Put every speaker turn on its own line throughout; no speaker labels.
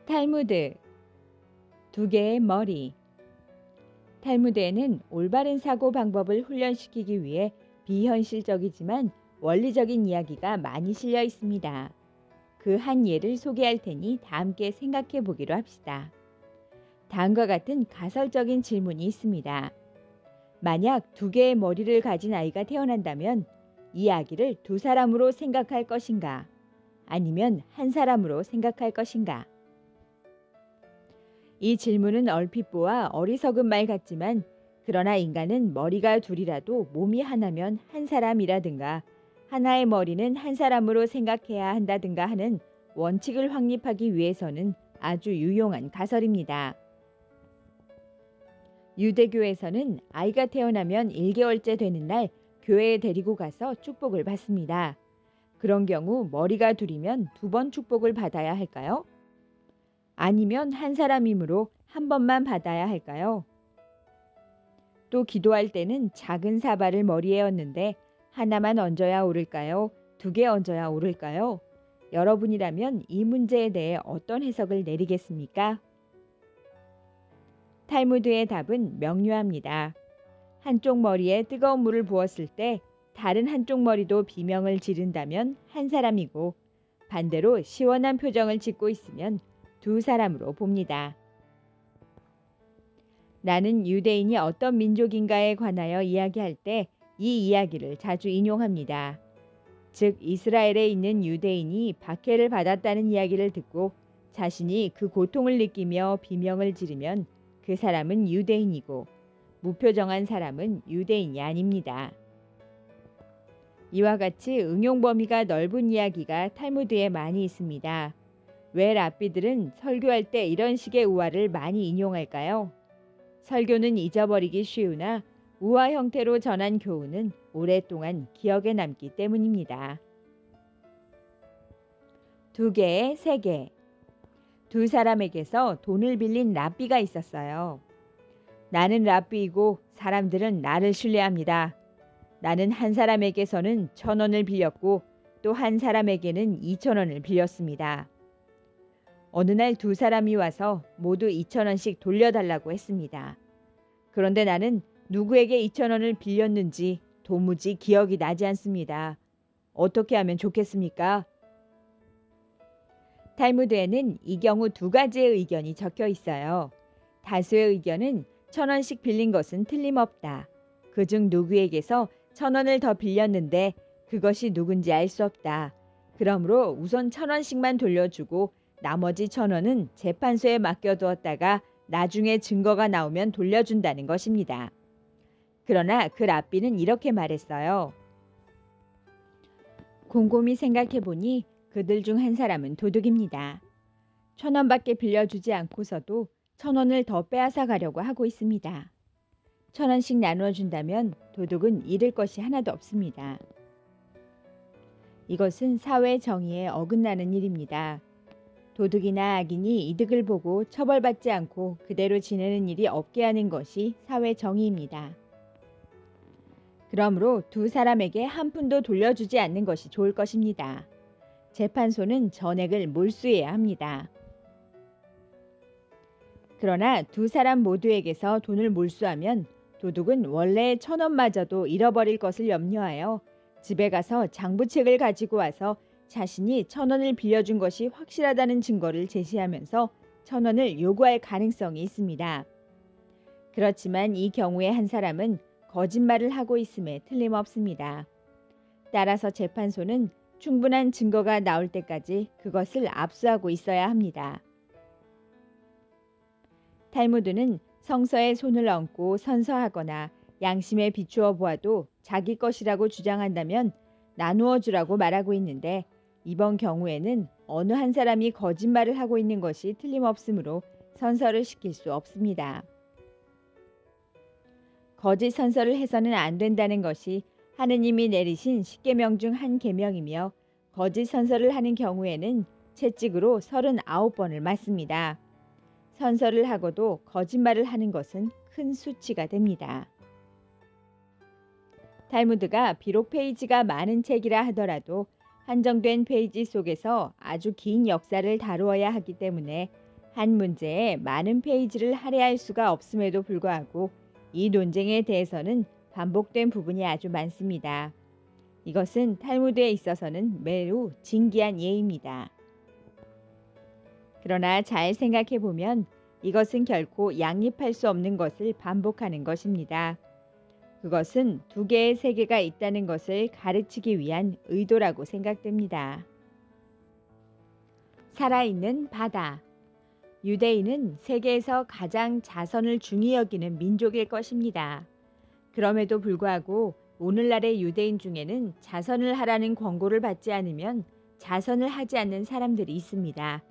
탈무드, 두 개의 머리. 탈무드에는 올바른 사고 방법을 훈련시키기 위해 비현실적이지만 원리적인 이야기가 많이 실려 있습니다. 그 한 예를 소개할 테니 다 함께 생각해 보기로 합시다. 다음과 같은 가설적인 질문이 있습니다. 만약 두 개의 머리를 가진 아이가 태어난다면 이 아기를 두 사람으로 생각할 것인가? 아니면 한 사람으로 생각할 것인가? 이 질문은 얼핏 보아 어리석은 말 같지만 그러나 인간은 머리가 둘이라도 몸이 하나면 한 사람이라든가 하나의 머리는 한 사람으로 생각해야 한다든가 하는 원칙을 확립하기 위해서는 아주 유용한 가설입니다. 유대교에서는 아이가 태어나면 1개월째 되는 날 교회에 데리고 가서 축복을 받습니다. 그런 경우 머리가 둘이면 2번 축복을 받아야 할까요? 아니면 한 사람이므로 한 번만 받아야 할까요? 또 기도할 때는 작은 사발을 머리에 얹는데 하나만 얹어야 옳을까요? 2개 얹어야 옳을까요? 여러분이라면 이 문제에 대해 어떤 해석을 내리겠습니까? 탈무드의 답은 명료합니다. 한쪽 머리에 뜨거운 물을 부었을 때 다른 한쪽 머리도 비명을 지른다면 한 사람이고 반대로 시원한 표정을 짓고 있으면 두 사람으로 봅니다. 나는 유대인이 어떤 민족인가에 관하여 이야기할 때 이 이야기를 자주 인용합니다. 즉 이스라엘에 있는 유대인이 박해를 받았다는 이야기를 듣고 자신이 그 고통을 느끼며 비명을 지르면 그 사람은 유대인이고 무표정한 사람은 유대인이 아닙니다. 이와 같이 응용 범위가 넓은 이야기가 탈무드에 많이 있습니다. 왜 랍비들은 설교할 때 이런 식의 우화를 많이 인용할까요? 설교는 잊어버리기 쉬우나 우화 형태로 전한 교훈은 오랫동안 기억에 남기 때문입니다. 두 개의 세계. 두 사람에게서 돈을 빌린 랍비가 있었어요. 나는 랍비이고 사람들은 나를 신뢰합니다. 나는 한 사람에게서는 1,000원을 빌렸고 또 한 사람에게는 2,000원을 빌렸습니다. 어느 날 두 사람이 와서 모두 2,000원씩 돌려달라고 했습니다. 그런데 나는 누구에게 2,000원을 빌렸는지 도무지 기억이 나지 않습니다. 어떻게 하면 좋겠습니까? 탈무드에는 이 경우 두 가지의 의견이 적혀 있어요. 다수의 의견은 1,000원씩 빌린 것은 틀림없다. 그중 누구에게서 1,000원을 더 빌렸는데 그것이 누군지 알 수 없다. 그러므로 우선 1,000원씩만 돌려주고 나머지 1,000원은 재판소에 맡겨두었다가 나중에 증거가 나오면 돌려준다는 것입니다. 그러나 그 랍비는 이렇게 말했어요. 곰곰이 생각해보니 그들 중 한 사람은 도둑입니다. 1,000원밖에 빌려주지 않고서도 1,000원을 더 빼앗아 가려고 하고 있습니다. 1,000원씩 나누어 준다면 도둑은 잃을 것이 하나도 없습니다. 이것은 사회 정의에 어긋나는 일입니다. 도둑이나 악인이 이득을 보고 처벌받지 않고 그대로 지내는 일이 없게 하는 것이 사회 정의입니다. 그러므로 두 사람에게 한 푼도 돌려주지 않는 것이 좋을 것입니다. 재판소는 전액을 몰수해야 합니다. 그러나 두 사람 모두에게서 돈을 몰수하면 도둑은 원래의 1,000원마저도 잃어버릴 것을 염려하여 집에 가서 장부책을 가지고 와서 자신이 1,000원을 빌려준 것이 확실하다는 증거를 제시하면서 1,000원을 요구할 가능성이 있습니다. 그렇지만 이 경우에 한 사람은 거짓말을 하고 있음에 틀림없습니다. 따라서 재판소는 충분한 증거가 나올 때까지 그것을 압수하고 있어야 합니다. 탈무드는 성서에 손을 얹고 선서하거나 양심에 비추어 보아도 자기 것이라고 주장한다면 나누어 주라고 말하고 있는데 이번 경우에는 어느 한 사람이 거짓말을 하고 있는 것이 틀림없으므로 선서를 시킬 수 없습니다. 거짓 선서를 해서는 안 된다는 것이 하느님이 내리신 10계명 중 한 계명이며 거짓 선서를 하는 경우에는 채찍으로 39번을 맞습니다. 선서를 하고도 거짓말을 하는 것은 큰 수치가 됩니다. 탈무드가 비록 페이지가 많은 책이라 하더라도 한정된 페이지 속에서 아주 긴 역사를 다루어야 하기 때문에 한 문제에 많은 페이지를 할애할 수가 없음에도 불구하고 이 논쟁에 대해서는 반복된 부분이 아주 많습니다. 이것은 탈무드에 있어서는 매우 진기한 예입니다. 그러나 잘 생각해 보면 이것은 결코 양립할 수 없는 것을 반복하는 것입니다. 그것은 두 개의 세계가 있다는 것을 가르치기 위한 의도라고 생각됩니다. 살아있는 바다. 유대인은 세계에서 가장 자선을 중히 여기는 민족일 것입니다. 그럼에도 불구하고 오늘날의 유대인 중에는 자선을 하라는 권고를 받지 않으면 자선을 하지 않는 사람들이 있습니다.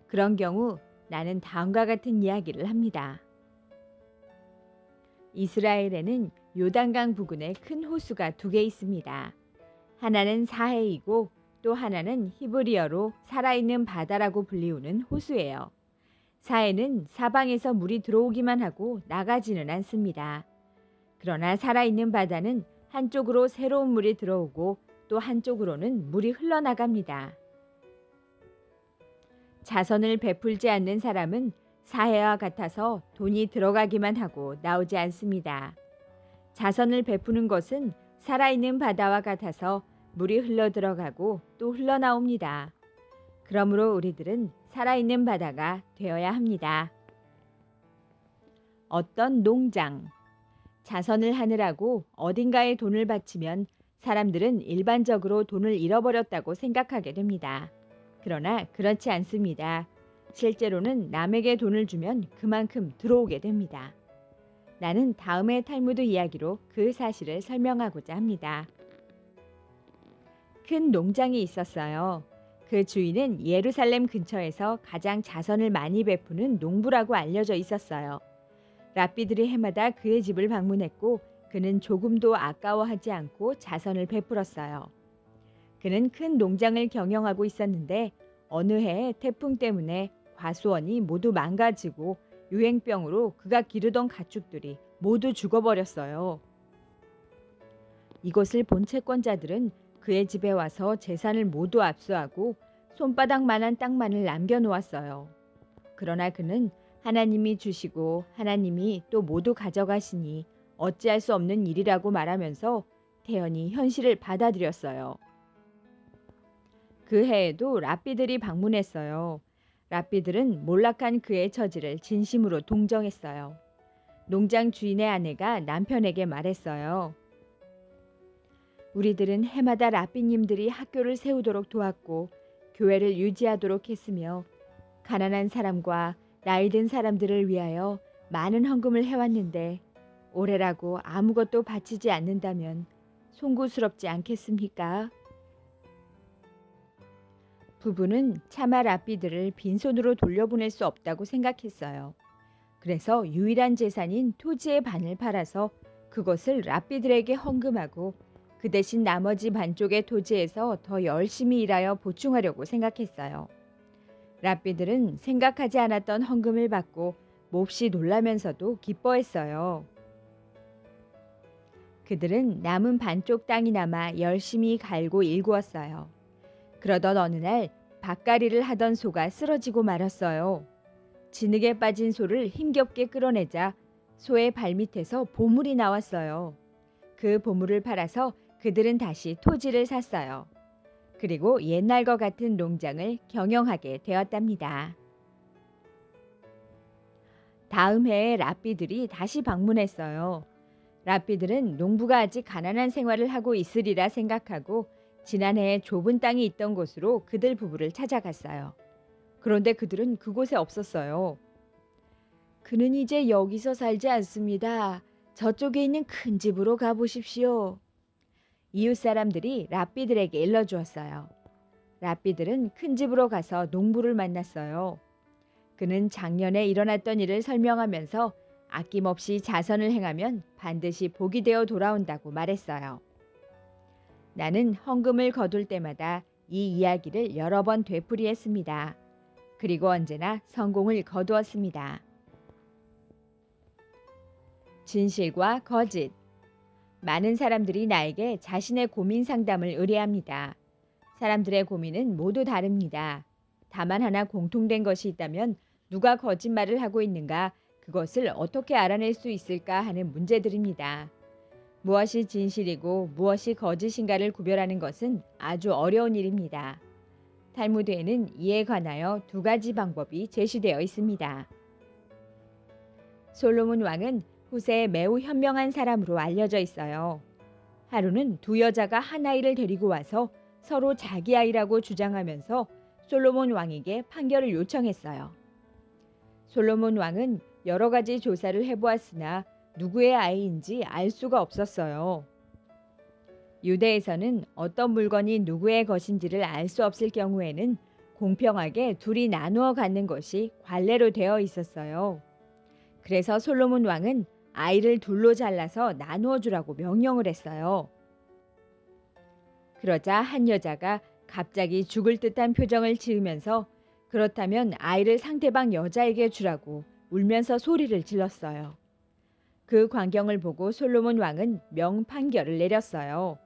그런 경우 나는 다음과 같은 이야기를 합니다. 이스라엘에는 요단강 부근에 큰 호수가 두 개 있습니다. 하나는 사해이고 또 하나는 히브리어로 살아있는 바다라고 불리우는 호수예요. 사해는 사방에서 물이 들어오기만 하고 나가지는 않습니다. 그러나 살아있는 바다는 한쪽으로 새로운 물이 들어오고 또 한쪽으로는 물이 흘러나갑니다. 자선을 베풀지 않는 사람은 사해와 같아서 돈이 들어가기만 하고 나오지 않습니다. 자선을 베푸는 것은 살아있는 바다와 같아서 물이 흘러 들어가고 또 흘러나옵니다. 그러므로 우리들은 살아있는 바다가 되어야 합니다. 어떤 농장. 자선을 하느라고 어딘가에 돈을 바치면 사람들은 일반적으로 돈을 잃어버렸다고 생각하게 됩니다. 그러나 그렇지 않습니다. 실제로는 남에게 돈을 주면 그만큼 들어오게 됩니다. 나는 다음의 탈무드 이야기로 그 사실을 설명하고자 합니다. 큰 농장이 있었어요. 그 주인은 예루살렘 근처에서 가장 자선을 많이 베푸는 농부라고 알려져 있었어요. 랍비들이 해마다 그의 집을 방문했고 그는 조금도 아까워하지 않고 자선을 베풀었어요. 그는 큰 농장을 경영하고 있었는데 어느 해 태풍 때문에 과수원이 모두 망가지고 유행병으로 그가 기르던 가축들이 모두 죽어버렸어요. 이것을 본 채권자들은 그의 집에 와서 재산을 모두 압수하고 손바닥만한 땅만을 남겨놓았어요. 그러나 그는 하나님이 주시고 하나님이 또 모두 가져가시니 어찌할 수 없는 일이라고 말하면서 태연히 현실을 받아들였어요. 그 해에도 랍비들이 방문했어요. 랍비들은 몰락한 그의 처지를 진심으로 동정했어요. 농장 주인의 아내가 남편에게 말했어요. 우리들은 해마다 랍비님들이 학교를 세우도록 도왔고 교회를 유지하도록 했으며 가난한 사람과 나이 든 사람들을 위하여 많은 헌금을 해왔는데 올해라고 아무것도 바치지 않는다면 송구스럽지 않겠습니까? 부부는 차마 랍비들을 빈손으로 돌려보낼 수 없다고 생각했어요. 그래서 유일한 재산인 토지의 반을 팔아서 그것을 랍비들에게 헌금하고 그 대신 나머지 반쪽의 토지에서 더 열심히 일하여 보충하려고 생각했어요. 랍비들은 생각하지 않았던 헌금을 받고 몹시 놀라면서도 기뻐했어요. 그들은 남은 반쪽 땅이 남아 열심히 갈고 일구었어요. 그러던 어느 날 밭갈이를 하던 소가 쓰러지고 말았어요. 진흙에 빠진 소를 힘겹게 끌어내자 소의 발밑에서 보물이 나왔어요. 그 보물을 팔아서 그들은 다시 토지를 샀어요. 그리고 옛날과 같은 농장을 경영하게 되었답니다. 다음 해에 랍비들이 다시 방문했어요. 랍비들은 농부가 아직 가난한 생활을 하고 있으리라 생각하고 지난해에 좁은 땅이 있던 곳으로 그들 부부를 찾아갔어요. 그런데 그들은 그곳에 없었어요. 그는 이제 여기서 살지 않습니다. 저쪽에 있는 큰 집으로 가보십시오. 이웃 사람들이 랍비들에게 일러주었어요. 랍비들은 큰 집으로 가서 농부를 만났어요. 그는 작년에 일어났던 일을 설명하면서 아낌없이 자선을 행하면 반드시 복이 되어 돌아온다고 말했어요. 나는 헌금을 거둘 때마다 이 이야기를 여러 번 되풀이했습니다. 그리고 언제나 성공을 거두었습니다. 진실과 거짓. 많은 사람들이 나에게 자신의 고민 상담을 의뢰합니다. 사람들의 고민은 모두 다릅니다. 다만 하나 공통된 것이 있다면 누가 거짓말을 하고 있는가, 그것을 어떻게 알아낼 수 있을까 하는 문제들입니다. 무엇이 진실이고 무엇이 거짓인가를 구별하는 것은 아주 어려운 일입니다. 탈무드에는 이에 관하여 두 가지 방법이 제시되어 있습니다. 솔로몬 왕은 후세에 매우 현명한 사람으로 알려져 있어요. 하루는 두 여자가 한 아이를 데리고 와서 서로 자기 아이라고 주장하면서 솔로몬 왕에게 판결을 요청했어요. 솔로몬 왕은 여러 가지 조사를 해보았으나 누구의 아이인지 알 수가 없었어요. 유대에서는 어떤 물건이 누구의 것인지를 알 수 없을 경우에는 공평하게 둘이 나누어 갖는 것이 관례로 되어 있었어요. 그래서 솔로몬 왕은 아이를 둘로 잘라서 나누어 주라고 명령을 했어요. 그러자 한 여자가 갑자기 죽을 듯한 표정을 지으면서 그렇다면 아이를 상대방 여자에게 주라고 울면서 소리를 질렀어요. 그 광경을 보고 솔로몬 왕은 명판결을 내렸어요.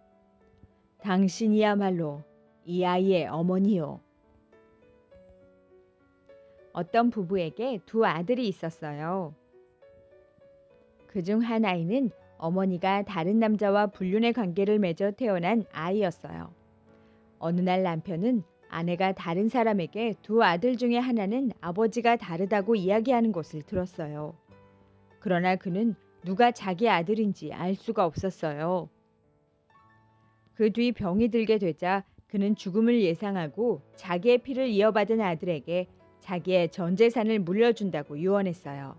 당신이야말로 이 아이의 어머니요. 어떤 부부에게 두 아들이 있었어요. 그중 한 아이는 어머니가 다른 남자와 불륜의 관계를 맺어 태어난 아이였어요. 어느 날 남편은 아내가 다른 사람에게 두 아들 중에 하나는 아버지가 다르다고 이야기하는 것을 들었어요. 그러나 그는 누가 자기 아들인지 알 수가 없었어요. 그 뒤 병이 들게 되자 그는 죽음을 예상하고 자기의 피를 이어받은 아들에게 자기의 전 재산을 물려준다고 유언했어요.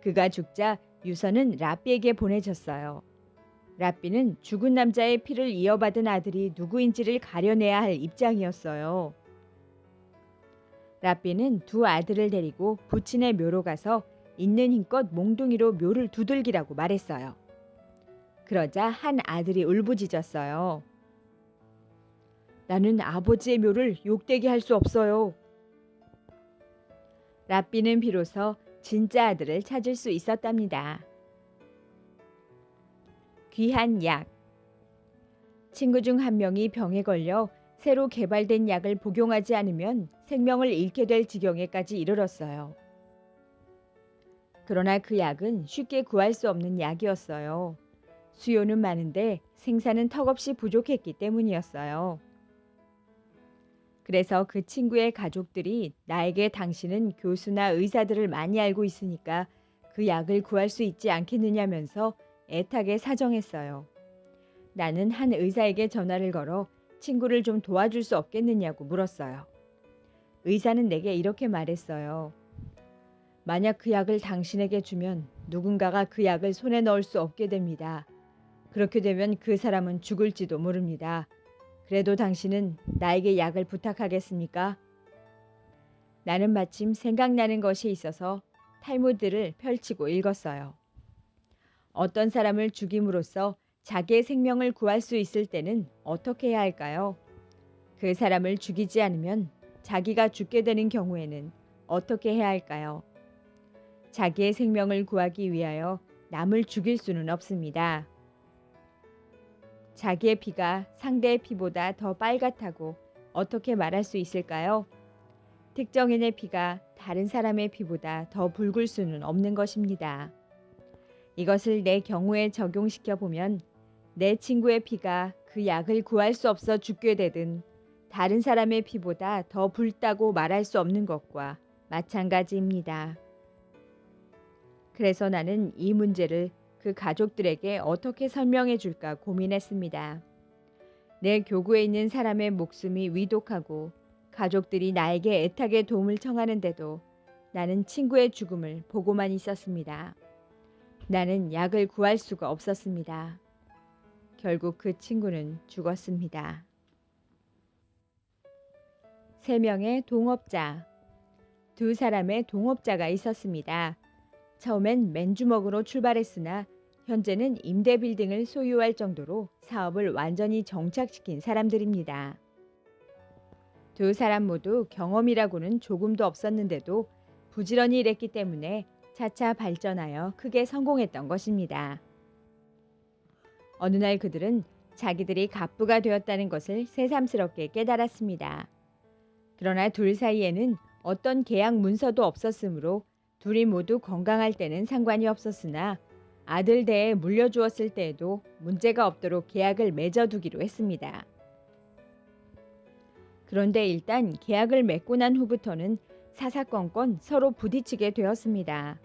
그가 죽자 유서는 랍비에게 보내졌어요. 랍비는 죽은 남자의 피를 이어받은 아들이 누구인지를 가려내야 할 입장이었어요. 랍비는 두 아들을 데리고 부친의 묘로 가서 있는 힘껏 몽둥이로 묘를 두들기라고 말했어요. 그러자 한 아들이 울부짖었어요. 나는 아버지의 묘를 욕되게 할 수 없어요. 랍비는 비로소 진짜 아들을 찾을 수 있었답니다. 귀한 약. 친구 중 한 명이 병에 걸려 새로 개발된 약을 복용하지 않으면 생명을 잃게 될 지경에까지 이르렀어요. 그러나 그 약은 쉽게 구할 수 없는 약이었어요. 수요는 많은데 생산은 턱없이 부족했기 때문이었어요. 그래서 그 친구의 가족들이 나에게 당신은 교수나 의사들을 많이 알고 있으니까 그 약을 구할 수 있지 않겠느냐면서 애타게 사정했어요. 나는 한 의사에게 전화를 걸어 친구를 좀 도와줄 수 없겠느냐고 물었어요. 의사는 내게 이렇게 말했어요. 만약 그 약을 당신에게 주면 누군가가 그 약을 손에 넣을 수 없게 됩니다. 그렇게 되면 그 사람은 죽을지도 모릅니다. 그래도 당신은 나에게 약을 부탁하겠습니까? 나는 마침 생각나는 것이 있어서 탈무드를 펼치고 읽었어요. 어떤 사람을 죽임으로써 자기의 생명을 구할 수 있을 때는 어떻게 해야 할까요? 그 사람을 죽이지 않으면 자기가 죽게 되는 경우에는 어떻게 해야 할까요? 자기의 생명을 구하기 위하여 남을 죽일 수는 없습니다. 자기의 피가 상대의 피보다 더 빨갛다고 어떻게 말할 수 있을까요? 특정인의 피가 다른 사람의 피보다 더 붉을 수는 없는 것입니다. 이것을 내 경우에 적용시켜 보면 내 친구의 피가 그 약을 구할 수 없어 죽게 되든 다른 사람의 피보다 더 붉다고 말할 수 없는 것과 마찬가지입니다. 그래서 나는 이 문제를 그 가족들에게 어떻게 설명해 줄까 고민했습니다. 내 교구에 있는 사람의 목숨이 위독하고 가족들이 나에게 애타게 도움을 청하는데도 나는 친구의 죽음을 보고만 있었습니다. 나는 약을 구할 수가 없었습니다. 결국 그 친구는 죽었습니다. 3명의 동업자. 두 사람의 동업자가 있었습니다. 처음엔 맨주먹으로 출발했으나 현재는 임대 빌딩을 소유할 정도로 사업을 완전히 정착시킨 사람들입니다. 두 사람 모두 경험이라고는 조금도 없었는데도 부지런히 일했기 때문에 차차 발전하여 크게 성공했던 것입니다. 어느 날 그들은 자기들이 갑부가 되었다는 것을 새삼스럽게 깨달았습니다. 그러나 둘 사이에는 어떤 계약 문서도 없었으므로 둘이 모두 건강할 때는 상관이 없었으나 아들 대에 물려주었을 때에도 문제가 없도록 계약을 맺어두기로 했습니다. 그런데 일단 계약을 맺고 난 후부터는 사사건건 서로 부딪히게 되었습니다.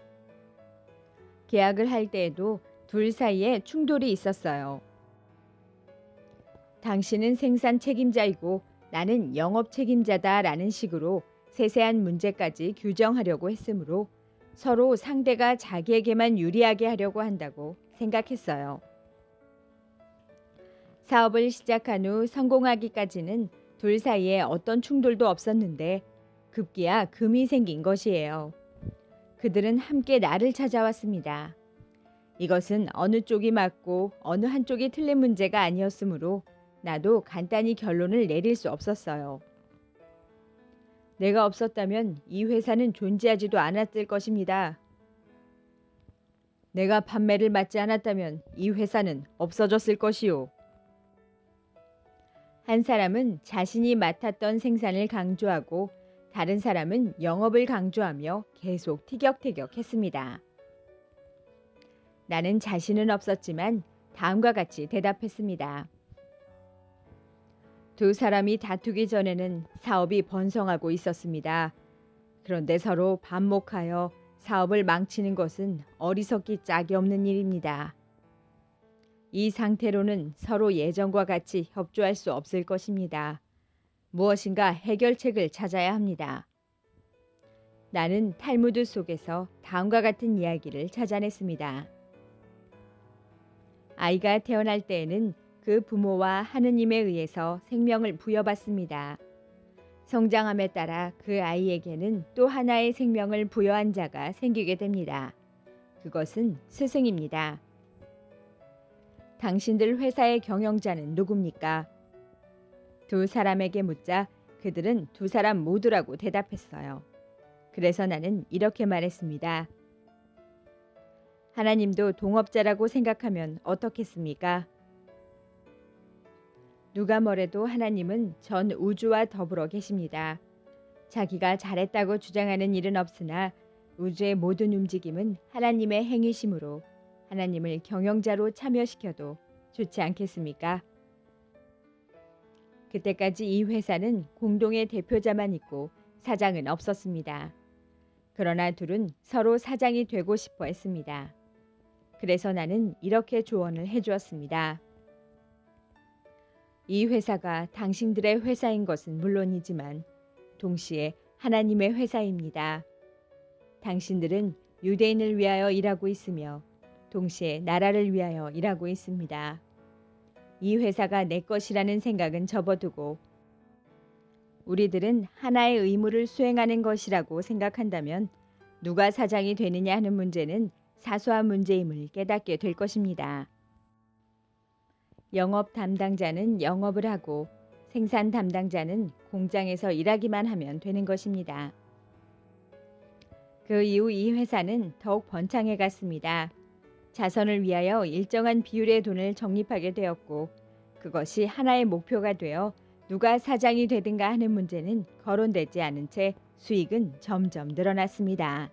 계약을 할 때에도 둘 사이에 충돌이 있었어요. 당신은 생산 책임자이고 나는 영업 책임자다라는 식으로 세세한 문제까지 규정하려고 했으므로 서로 상대가 자기에게만 유리하게 하려고 한다고 생각했어요. 사업을 시작한 후 성공하기까지는 둘 사이에 어떤 충돌도 없었는데 급기야 금이 생긴 것이에요. 그들은 함께 나를 찾아왔습니다. 이것은 어느 쪽이 맞고 어느 한쪽이 틀린 문제가 아니었으므로 나도 간단히 결론을 내릴 수 없었어요. 내가 없었다면 이 회사는 존재하지도 않았을 것입니다. 내가 판매를 맡지 않았다면 이 회사는 없어졌을 것이요. 한 사람은 자신이 맡았던 생산을 강조하고 다른 사람은 영업을 강조하며 계속 티격태격했습니다. 나는 자신은 없었지만 다음과 같이 대답했습니다. 두 사람이 다투기 전에는 사업이 번성하고 있었습니다. 그런데 서로 반목하여 사업을 망치는 것은 어리석기 짝이 없는 일입니다. 이 상태로는 서로 예전과 같이 협조할 수 없을 것입니다. 무엇인가 해결책을 찾아야 합니다. 나는 탈무드 속에서 다음과 같은 이야기를 찾아냈습니다. 아이가 태어날 때에는 그 부모와 하느님에 의해서 생명을 부여받습니다. 성장함에 따라 그 아이에게는 또 하나의 생명을 부여한 자가 생기게 됩니다. 그것은 스승입니다. 당신들 회사의 경영자는 누굽니까? 두 사람에게 묻자 그들은 두 사람 모두라고 대답했어요. 그래서 나는 이렇게 말했습니다. 하나님도 동업자라고 생각하면 어떻겠습니까? 누가 뭐래도 하나님은 전 우주와 더불어 계십니다. 자기가 잘했다고 주장하는 일은 없으나 우주의 모든 움직임은 하나님의 행위심으로 하나님을 경영자로 참여시켜도 좋지 않겠습니까? 그때까지 이 회사는 공동의 대표자만 있고 사장은 없었습니다. 그러나 둘은 서로 사장이 되고 싶어 했습니다. 그래서 나는 이렇게 조언을 해주었습니다. 이 회사가 당신들의 회사인 것은 물론이지만 동시에 하나님의 회사입니다. 당신들은 유대인을 위하여 일하고 있으며 동시에 나라를 위하여 일하고 있습니다. 이 회사가 내 것이라는 생각은 접어두고 우리들은 하나의 의무를 수행하는 것이라고 생각한다면 누가 사장이 되느냐 하는 문제는 사소한 문제임을 깨닫게 될 것입니다. 영업 담당자는 영업을 하고 생산 담당자는 공장에서 일하기만 하면 되는 것입니다. 그 이후 이 회사는 더욱 번창해 갔습니다. 자선을 위하여 일정한 비율의 돈을 적립하게 되었고 그것이 하나의 목표가 되어 누가 사장이 되든가 하는 문제는 거론되지 않은 채 수익은 점점 늘어났습니다.